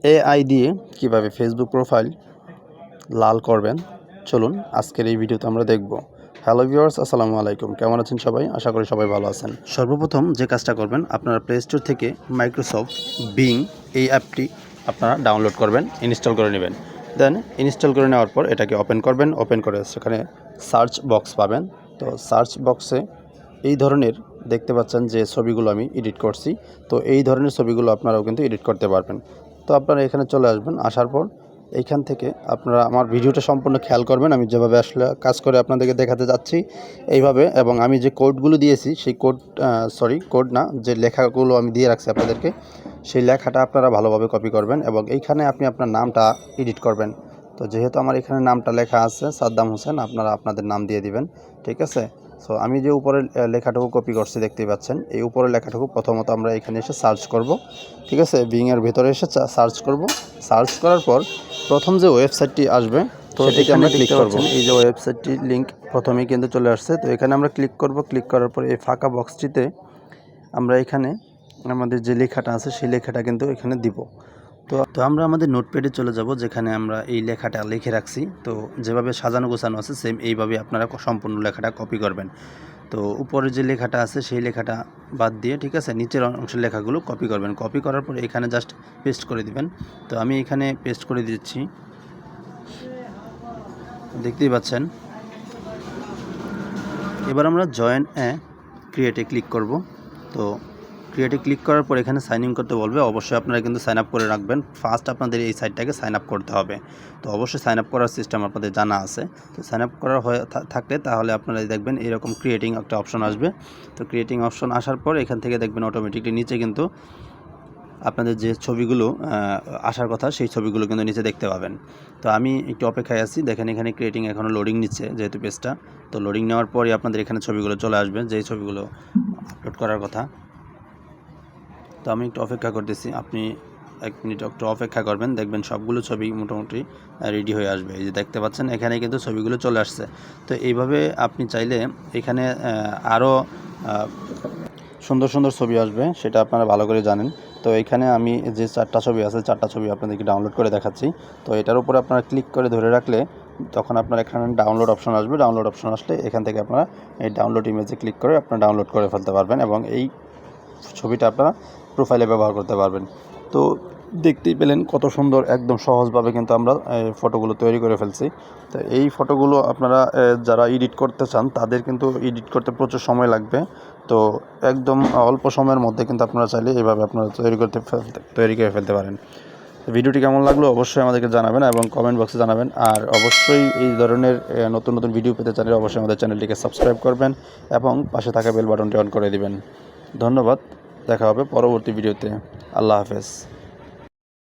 AI দিয়ে কিভাবে Facebook profile লাল করবেন চলুন আজকের এই ভিডিওতে আমরা দেখব। হ্যালো ভিউয়ার্স, আসসালামু আলাইকুম। কেমন আছেন সবাই? আশা করি সবাই ভালো আছেন। সর্বপ্রথম যে কাজটা করবেন, আপনারা প্লে স্টোর থেকে মাইক্রোসফট বিং এই অ্যাপটি আপনারা ডাউনলোড করবেন, ইনস্টল করে নেবেন। দেন ইনস্টল করে নেওয়ার পর এটাকে ওপেন করবেন। ওপেন করে সেখানে সার্চ বক্স পাবেন। তো সার্চ বক্সে এই ধরনের দেখতে পাচ্ছেন যে ছবিগুলো আমি এডিট করছি। তো এই ধরনের ছবিগুলো আপনারাও কিন্তু এডিট করতে পারবেন। তো আপনারা এখানে চলে আসবেন। আসার পর এইখান থেকে আপনারা আমার ভিডিওটা সম্পূর্ণ খেয়াল করবেন। আমি যেভাবে আসলে কাজ করে আপনাদেরকে দেখাতে যাচ্ছি এইভাবে, এবং আমি যে কোডগুলো দিয়েছি সেই কোড না, যে লেখাগুলো আমি দিয়ে রাখছি আপনাদেরকে, সেই লেখাটা আপনারা ভালোভাবে কপি করবেন এবং এইখানে আপনি আপনার নামটা এডিট করবেন। তো যেহেতু আমার এখানে নামটা লেখা আছে সাদ্দাম হোসেন, আপনারা আপনাদের নাম দিয়ে দিবেন, ঠিক আছে। সো আমি যে উপরের লেখাটুকু কপি করছি দেখতেই পাচ্ছেন, এই উপরের লেখাটুকু প্রথমত আমরা এখানে এসে সার্চ করব, ঠিক আছে। বিংয়ের ভেতরে এসে সার্চ করব। সার্চ করার পর প্রথম যে ওয়েবসাইটটি আসবে তো সেটাকে আমরা ক্লিক করব। এই যে ওয়েবসাইটটির লিঙ্ক প্রথমেই কিন্তু চলে আসছে। তো এখানে আমরা ক্লিক করব। ক্লিক করার পর এই ফাঁকা বক্সটিতে আমরা এখানে আমাদের যে লেখাটা আছে সেই লেখাটা কিন্তু এখানে দিব। তো আমরা আমাদের নোটপ্যাডে চলে যাব, যেখানে আমরা এই লেখাটা লিখে রাখছি। তো যেভাবে সাজানো গোছানো আছে সেম এইভাবে আপনারা সম্পূর্ণ লেখাটা কপি করবেন। তো উপরে যে লেখাটা আছে সেই লেখাটা বাদ দিয়ে, ঠিক আছে, নিচের অংশের লেখাগুলো কপি করবেন। কপি করার পর এখানে জাস্ট পেস্ট করে দিবেন। তো আমি এখানে পেস্ট করে দিচ্ছি, দেখতেই পাচ্ছেন। এবার আমরা জয়েন ক্রিয়েটে ক্লিক করব। তো ক্রিয়েটে ক্লিক করার পর এখানে সাইন ইন করতে বলবে। অবশ্যই আপনারা কিন্তু সাইন আপ করে রাখবেন। ফার্স্ট আপনাদের এই সাইটটাকে সাইন আপ করতে হবে। তো অবশ্যই সাইন আপ করার সিস্টেম আপনাদের জানা আছে। তো সাইন আপ করা থাকলে তাহলে আপনারা দেখবেন এরকম ক্রিয়েটিং একটা অপশন আসবে। তো ক্রিয়েটিং অপশন আসার পর এখান থেকে দেখবেন অটোমেটিকলি নিচে কিন্তু আপনাদের যে ছবিগুলো আসার কথা সেই ছবিগুলো কিন্তু নিচে দেখতে পাবেন। তো আমি একটু অপেক্ষায় আছি। দেখেন এখানে ক্রিয়েটিং এখনও লোডিং নিচ্ছে যেহেতু পেজটা। তো লোডিং নেওয়ার পরই আপনাদের এখানে ছবিগুলো চলে আসবে, যেই ছবিগুলো আপলোড করার কথা। তো আমি একটু অপেক্ষা করতেছি, আপনি 1 মিনিট একটু অপেক্ষা করবেন, দেখবেন সবগুলো ছবি মোটামুটি রেডি হয়ে আসবে। এই যে দেখতে পাচ্ছেন এখানে কিন্তু ছবিগুলো চলে আসছে। তো এইভাবে আপনি চাইলে এখানে আরও সুন্দর সুন্দর ছবি আসবে, সেটা আপনারা ভালো করে জানেন। তো এখানে আমি যে 4টা ছবি আছে 4টা ছবি আপনাদেরকে ডাউনলোড করে দেখাচ্ছি। তো এটার উপরে আপনারা ক্লিক করে ধরে রাখলে তখন আপনার এখানে ডাউনলোড অপশন আসবে। ডাউনলোড অপশন আসলে এখান থেকে আপনারা এই ডাউনলোড ইমেজে ক্লিক করে আপনারা ডাউনলোড করে ফেলতে পারবেন এবং এই ছবিটা আপনারা প্রোফাইলে ব্যবহার করতে পারবেন। তো দেখতেই পেলেন কত সুন্দর, একদম সহজভাবে কিন্তু আমরা ফটোগুলো তৈরি করে ফেলছি। তো এই ফটোগুলো আপনারা যারা এডিট করতে চান তাদের কিন্তু এডিট করতে প্রচুর সময় লাগবে। তো একদম অল্প সময়ের মধ্যে কিন্তু আপনারা চাইলে এইভাবে আপনারা তৈরি করে ফেলতে পারেন। ভিডিওটি কেমন লাগলো অবশ্যই আমাদেরকে জানাবেন এবং কমেন্ট বক্সে জানাবেন। আর অবশ্যই এই ধরনের নতুন নতুন ভিডিও পেতে চাইলে অবশ্যই আমাদের চ্যানেলটিকে সাবস্ক্রাইব করবেন এবং পাশে থাকা বেল বাটনটি অন করে দিবেন। ধন্যবাদ। দেখা হবে পরবর্তী ভিডিওতে। আল্লাহ হাফেজ।